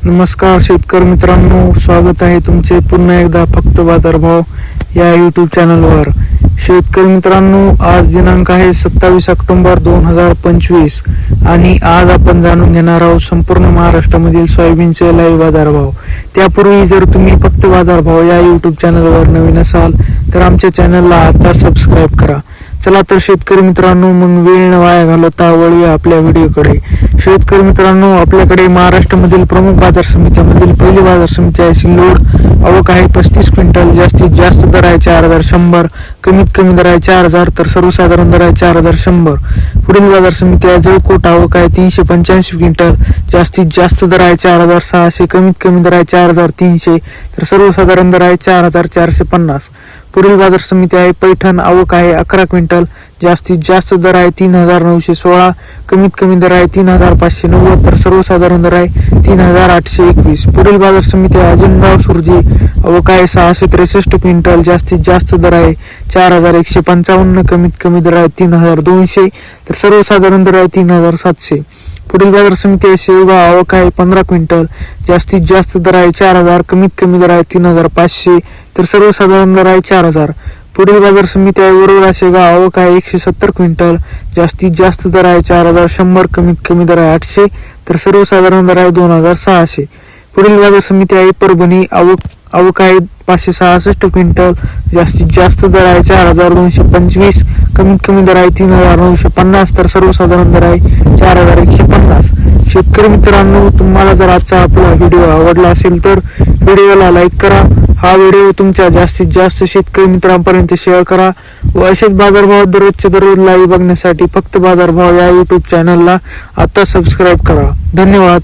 नमस्कार शेतकरी मित्रांनो, स्वागत आहे तुमचे पुन्हा एकदा फक्त बाजारभाव या यूट्यूब चॅनलवर। शेतकरी मित्रांनो, आज दिनांक आहे 27 ऑक्टोबर 2025 आणि आज आपण जाणून घेणार आहोत संपूर्ण महाराष्ट्रामधील सोयाबीनचे लाईव्ह बाजारभाव। त्यापूर्वी जर तुम्ही फक्त बाजारभाव या यूट्यूब चॅनलवर नवीन असाल तर आमच्या चॅनलला आता सबस्क्राईब करा। चला तर शेतकरी मित्रांनो, मग वेळ न वाया घालवता वळूया आपल्या व्हिडिओकडे। शेतकरी मित्रांनो, आपल्याकडे महाराष्ट्रामधील प्रमुख बाजार समित्यांमधील पहिली बाजार समिती आहे सिल्लोड। आवक आहे 35 क्विंटल। जास्तीत जास्त दर आहे 4100, कमीत कमी दर आहे 4000, तर सर्वसाधारण दर आहे 4100। पुढील बाजार समिती आहे जळकोट। आवक आहे 385 क्विंटल। जास्तीत जास्त दर आहे 4600, कमीत कमी दर आहे 4300, तर सर्वसाधारण दर आहे 4450। पुढील बाजार समिती आहे पैठण। आवक आहे 11 क्विंटल। जास्तीत जास्त दर आहे 3916, कमीत कमी दर आहे 3590, तर सर्वसाधारण दर आहे 3821। पुढील बाजार समिती आहे अजनगाव सुरजी। आवक आहे 663 क्विंटल। जास्तीत जास्त दर आहे 4155, कमीत कमी दर आहे 3200, तर सर्वसाधारण दर आहे 3700। पुढील बाजार समिती आहे शेवगाव। आवक आहे 15 क्विंटल। जास्तीत जास्त दर आहे 4000, कमीत कमी दर आहे 3500, तर सर्वसाधारण दर आहे 4000। पुढील बाजार समिती आहे वरोरा शेगाव। आवक आहे 170 क्विंटल। जास्तीत जास्त दर आहे 4100, कमीत कमी दर आहे 800, तर सर्वसाधारण दर आहे 2600। पुढील बाजार समिती आहे परभणी। आवक आहे 566 क्विंटल। जास्तीत जास्त दर आहे 4225, कमीत कमी दर आहे 3950, तर सर्वसाधारण दर आहे 4150। शेतकरी मित्रांनो, तुम्हाला जर आजचा आपला व्हिडिओ आवडला असेल तर व्हिडिओला लाईक करा। हा व्हिडिओ तुमच्या जास्तीत जास्त शेतकरी मित्रांपर्यंत शेअर करा व असेच बाजारभाव दररोजचे दररोज लाईव्ह बघण्यासाठी फक्त बाजारभाव या यूट्यूब चॅनलला आता सबस्क्राईब करा। धन्यवाद।